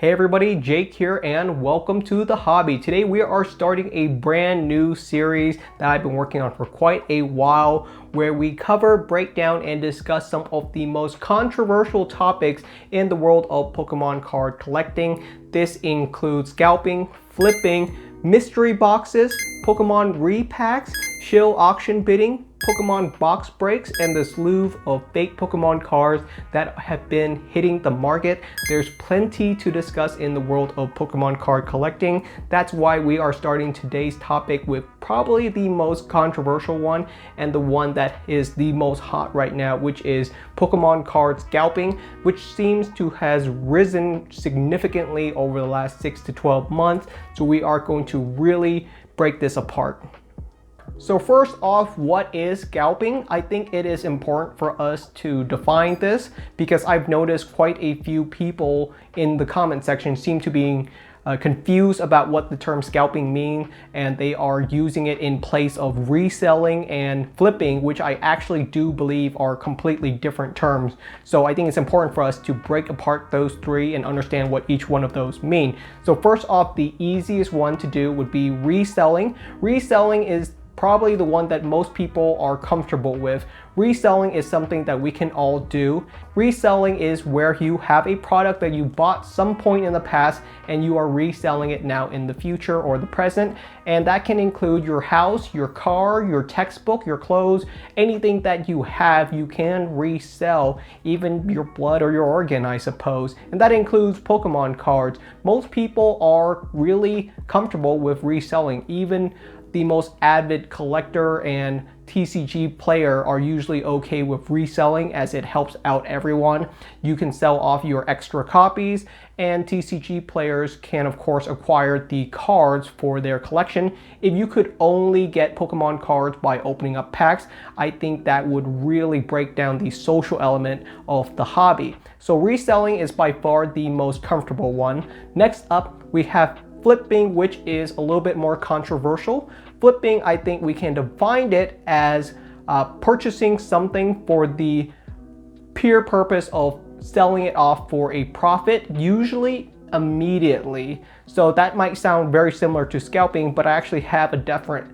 Hey everybody, Jake here and welcome to the hobby. Today we are starting a brand new series that I've been working on for quite a while where we cover, break down, and discuss some of the most controversial topics in the world of Pokemon card collecting. This includes scalping, flipping, mystery boxes, Pokemon repacks, shill auction bidding, Pokemon box breaks, and the slew of fake Pokemon cards that have been hitting the market. There's plenty to discuss in the world of Pokemon card collecting. That's why we are starting today's topic with probably the most controversial one and the one that is the most hot right now, which is Pokemon card scalping, which seems to has risen significantly over the last 6 to 12 months. So we are going to really break this apart. So first off, what is scalping? I think it is important for us to define this because I've noticed quite a few people in the comment section seem to be confused about what the term scalping means, and they are using it in place of reselling and flipping, which I actually do believe are completely different terms. So I think it's important for us to break apart those three and understand what each one of those mean. So first off, the easiest one to do would be reselling. Reselling is probably the one that most people are comfortable with. Reselling is something that we can all do. Reselling is where you have a product that you bought some point in the past and you are reselling it now in the future or the present. And that can include your house, your car, your textbook, your clothes, anything that you have, you can resell, even your blood or your organ, I suppose. And that includes Pokemon cards. Most people are really comfortable with reselling. Even the most avid collector and TCG player are usually okay with reselling as it helps out everyone. You can sell off your extra copies, and TCG players can of course acquire the cards for their collection. If you could only get Pokemon cards by opening up packs, I think that would really break down the social element of the hobby. So reselling is by far the most comfortable one. Next up, we have flipping, which is a little bit more controversial. Flipping, I think we can define it as purchasing something for the pure purpose of selling it off for a profit, usually immediately. So that might sound very similar to scalping, but I actually have a different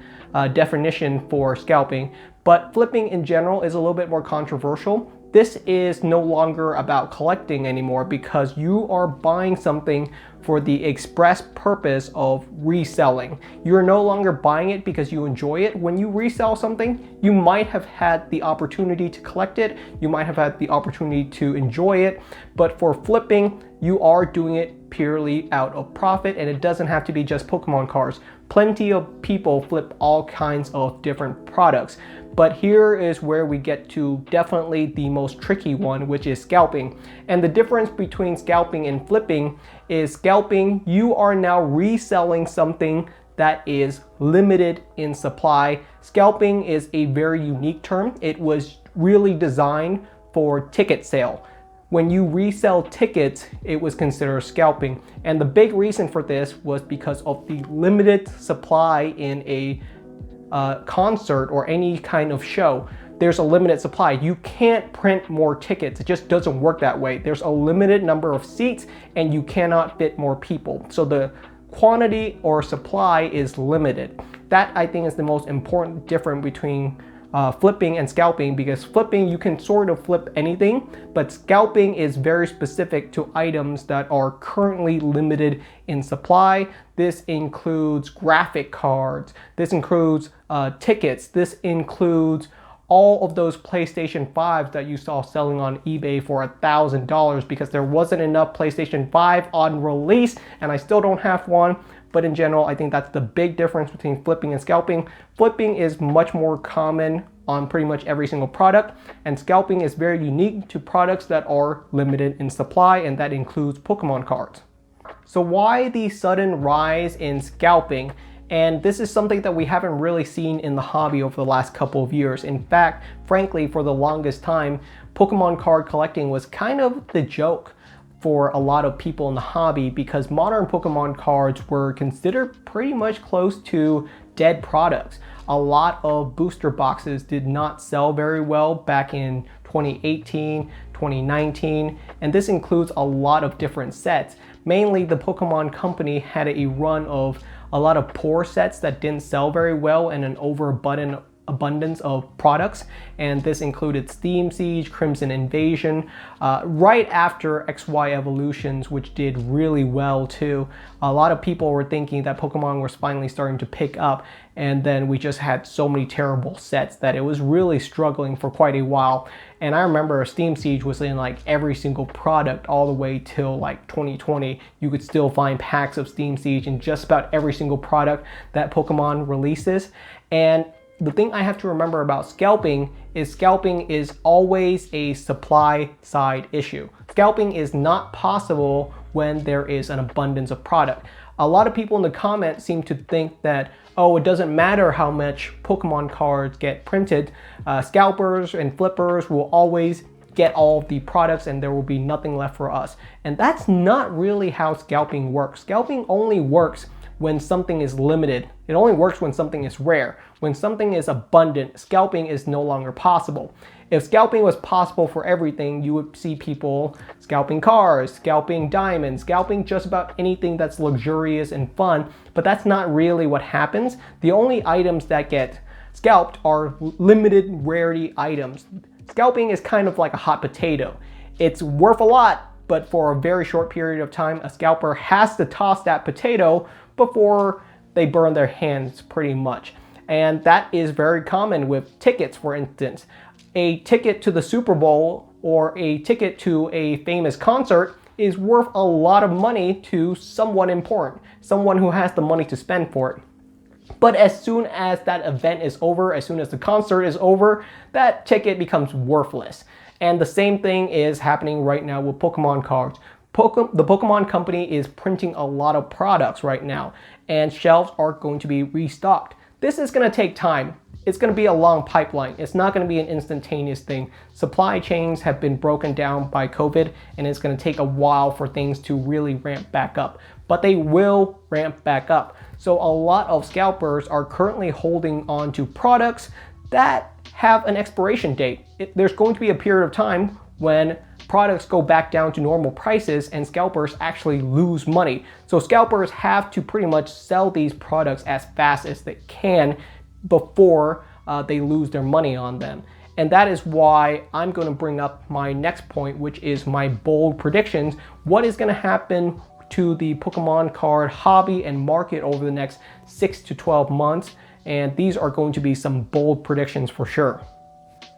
definition for scalping. But flipping in general is a little bit more controversial. This is no longer about collecting anymore because you are buying something for the express purpose of reselling. You're no longer buying it because you enjoy it. When you resell something, you might have had the opportunity to collect it. You might have had the opportunity to enjoy it. But for flipping, you are doing it purely out of profit, and it doesn't have to be just Pokemon cards. Plenty of people flip all kinds of different products. But here is where we get to definitely the most tricky one, which is scalping. And the difference between scalping and flipping is scalping, you are now reselling something that is limited in supply. Scalping is a very unique term. It was really designed for ticket sale. When you resell tickets, it was considered scalping. And the big reason for this was because of the limited supply in a concert or any kind of show. There's a limited supply. You can't print more tickets. It just doesn't work that way. There's a limited number of seats and you cannot fit more people. So the quantity or supply is limited. That I think is the most important difference between flipping and scalping, because flipping you can sort of flip anything, but scalping is very specific to items that are currently limited in supply. This includes graphic cards, this includes tickets, this includes all of those PlayStation 5s that you saw selling on eBay for $1,000 because there wasn't enough PlayStation 5 on release, and I still don't have one. But in general, I think that's the big difference between flipping and scalping. Flipping is much more common on pretty much every single product, and scalping is very unique to products that are limited in supply, and that includes Pokemon cards. So why the sudden rise in scalping? And this is something that we haven't really seen in the hobby over the last couple of years. In fact, frankly, for the longest time, Pokemon card collecting was kind of the joke for a lot of people in the hobby because modern Pokemon cards were considered pretty much close to dead products. A lot of booster boxes did not sell very well back in 2018, 2019, and this includes a lot of different sets. mainly the Pokemon Company had a run of a lot of poor sets that didn't sell very well and an overabundance of products, and this included Steam Siege, Crimson Invasion, right after XY Evolutions, which did really well too. A lot of people were thinking that Pokemon was finally starting to pick up, and then we just had so many terrible sets that it was really struggling for quite a while. And I remember Steam Siege was in like every single product all the way till like 2020. You could still find packs of Steam Siege in just about every single product that Pokemon releases. And the thing I have to remember about scalping is always a supply side issue. Scalping is not possible when there is an abundance of product. A lot of people in the comments seem to think that, oh, it doesn't matter how much Pokemon cards get printed. Scalpers and flippers will always get all of the products and there will be nothing left for us. And that's not really how scalping works. Scalping only works when something is limited. It only works when something is rare. When something is abundant, scalping is no longer possible. If scalping was possible for everything, you would see people scalping cars, scalping diamonds, scalping just about anything that's luxurious and fun, but that's not really what happens. The only items that get scalped are limited rarity items. Scalping is kind of like a hot potato. It's worth a lot, but for a very short period of time, a scalper has to toss that potato before they burn their hands pretty much. And that is very common with tickets, for instance. A ticket to the Super Bowl or a ticket to a famous concert is worth a lot of money to someone important, someone who has the money to spend for it. But as soon as that event is over, as soon as the concert is over, that ticket becomes worthless. And the same thing is happening right now with Pokemon cards. The Pokemon Company is printing a lot of products right now, and shelves are going to be restocked. This is going to take time. It's going to be a long pipeline. It's not going to be an instantaneous thing. Supply chains have been broken down by COVID, and it's going to take a while for things to really ramp back up. But they will ramp back up. So a lot of scalpers are currently holding on to products that have an expiration date. There's going to be a period of time when products go back down to normal prices and scalpers actually lose money. So scalpers have to pretty much sell these products as fast as they can before they lose their money on them. And that is why I'm going to bring up my next point, which is my bold predictions. What is going to happen to the Pokemon card hobby and market over the next 6 to 12 months? And these are going to be some bold predictions for sure.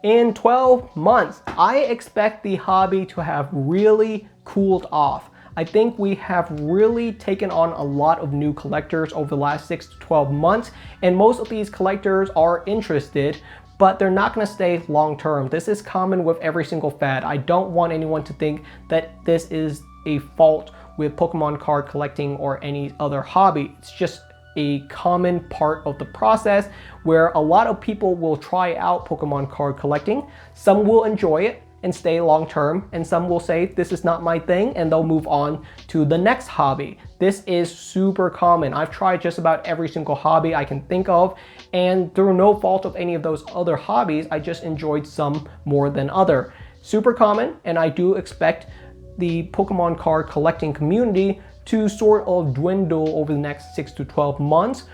In 12 months, I expect the hobby to have really cooled off. I think we have really taken on a lot of new collectors over the last 6 to 12 months, and most of these collectors are interested, but they're not going to stay long term. This is common with every single fad. I don't want anyone to think that this is a fault with Pokemon card collecting or any other hobby. It's just a common part of the process where a lot of people will try out Pokemon card collecting. Some will enjoy it and stay long term, and some will say this is not my thing and they'll move on to the next hobby. This is super common. I've tried just about every single hobby I can think of, and through no fault of any of those other hobbies, I just enjoyed some more than other. Super common, and I do expect the Pokemon card collecting community to sort of dwindle over the next 6 to 12 months.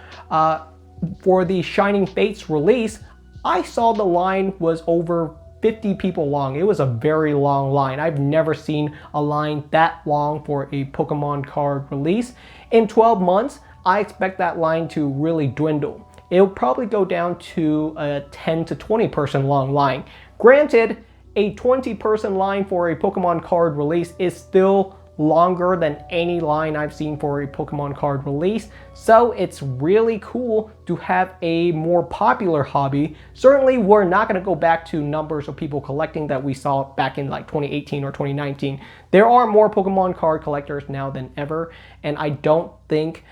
For the Shining Fates release, I saw the line was over 50 people long. It was a very long line. I've never seen a line that long for a Pokemon card release. In 12 months, I expect that line to really dwindle. It'll probably go down to a 10 to 20 person long line. Granted, a 20 person line for a Pokemon card release is still longer than any line I've seen for a Pokemon card release, so it's really cool to have a more popular hobby. Certainly we're not going to go back to numbers of people collecting that we saw back in like 2018 or 2019. There are more Pokemon card collectors now than ever, and I don't think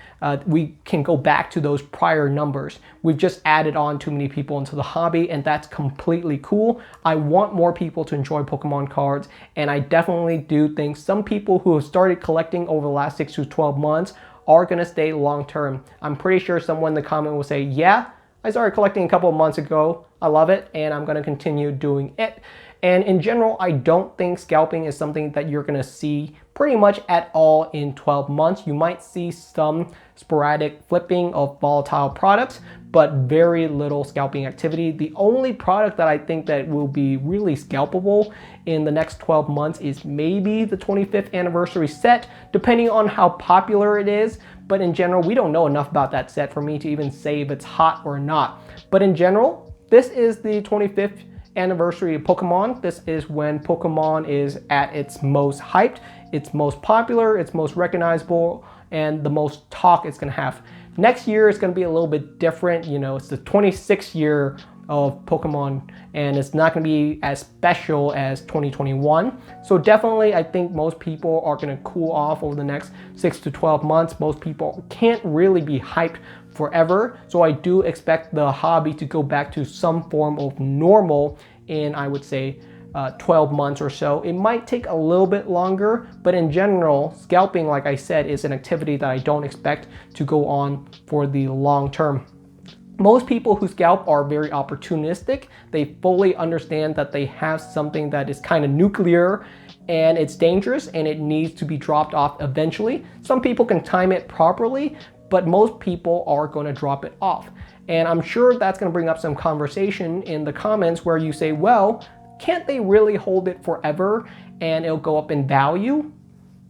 we can go back to those prior numbers. We've just added on too many people into the hobby, and that's completely cool. I want more people to enjoy Pokemon cards, and I definitely do think some people who have started collecting over the last 6 to 12 months are going to stay long term. I'm pretty sure someone in the comment will say, yeah, I started collecting a couple of months ago. I love it, and I'm going to continue doing it. And in general, I don't think scalping is something that you're gonna see pretty much at all in 12 months. You might see some sporadic flipping of volatile products, but very little scalping activity. The only product that I think that will be really scalpable in the next 12 months is maybe the 25th anniversary set, depending on how popular it is. But in general, we don't know enough about that set for me to even say if it's hot or not. But in general, this is the 25th anniversary of Pokemon. This is when Pokemon is at its most hyped, its most popular, its most recognizable, and the most talk it's gonna have. Next year is gonna be a little bit different. You know, it's the 26th year of Pokemon, and it's not gonna be as special as 2021. So definitely, I think most people are gonna cool off over the next 6 to 12 months. Most people can't really be hyped forever. So I do expect the hobby to go back to some form of normal in, I would say, 12 months or so. It might take a little bit longer, but in general, scalping, like I said, is an activity that I don't expect to go on for the long term. Most people who scalp are very opportunistic. They fully understand that they have something that is kind of nuclear and it's dangerous and it needs to be dropped off eventually. Some people can time it properly, but most people are going to drop it off. And I'm sure that's going to bring up some conversation in the comments where you say, well, can't they really hold it forever and it'll go up in value?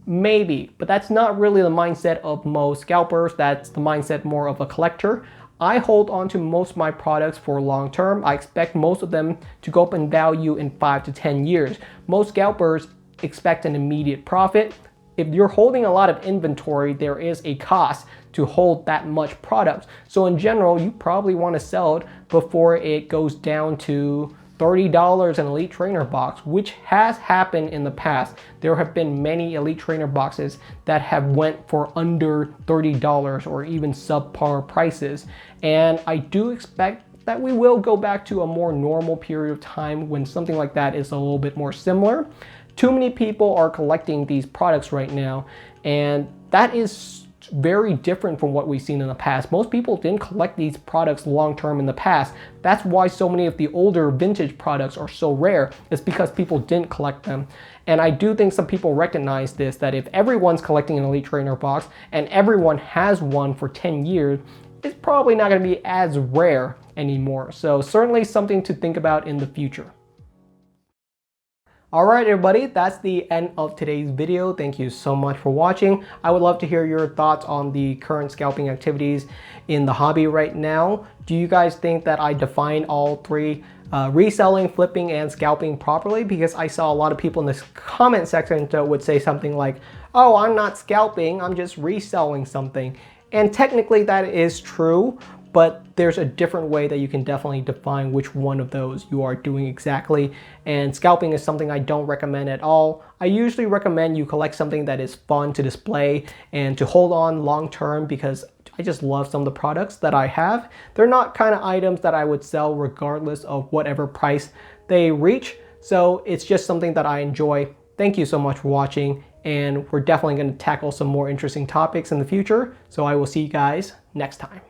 Maybe, but that's not really the mindset of most scalpers. That's the mindset more of a collector. I hold on to most of my products for long term. I expect most of them to go up in value in 5 to 10 years. Most scalpers expect an immediate profit. If you're holding a lot of inventory, there is a cost to hold that much product. So in general, you probably want to sell it before it goes down to $30 an Elite Trainer box, which has happened in the past. There have been many Elite Trainer boxes that have went for under $30 or even subpar prices. And I do expect that we will go back to a more normal period of time when something like that is a little bit more similar. Too many people are collecting these products right now, and that is very different from what we've seen in the past. Most people didn't collect these products long term in the past. That's why so many of the older vintage products are so rare. It's because people didn't collect them. And I do think some people recognize this, that if everyone's collecting an Elite Trainer box and everyone has one for 10 years, it's probably not going to be as rare anymore. So certainly something to think about in the future. All right, everybody, that's the end of today's video. Thank you so much for watching. I would love to hear your thoughts on the current scalping activities in the hobby right now. Do you guys think that I defined all three, reselling, flipping, and scalping properly? Because I saw a lot of people in this comment section that would say something like, oh, I'm not scalping, I'm just reselling something. And technically that is true, but there's a different way that you can definitely define which one of those you are doing exactly. And scalping is something I don't recommend at all. I usually recommend you collect something that is fun to display and to hold on long term, because I just love some of the products that I have. They're not kind of items that I would sell regardless of whatever price they reach. So it's just something that I enjoy. Thank you so much for watching, and we're definitely going to tackle some more interesting topics in the future. So I will see you guys next time.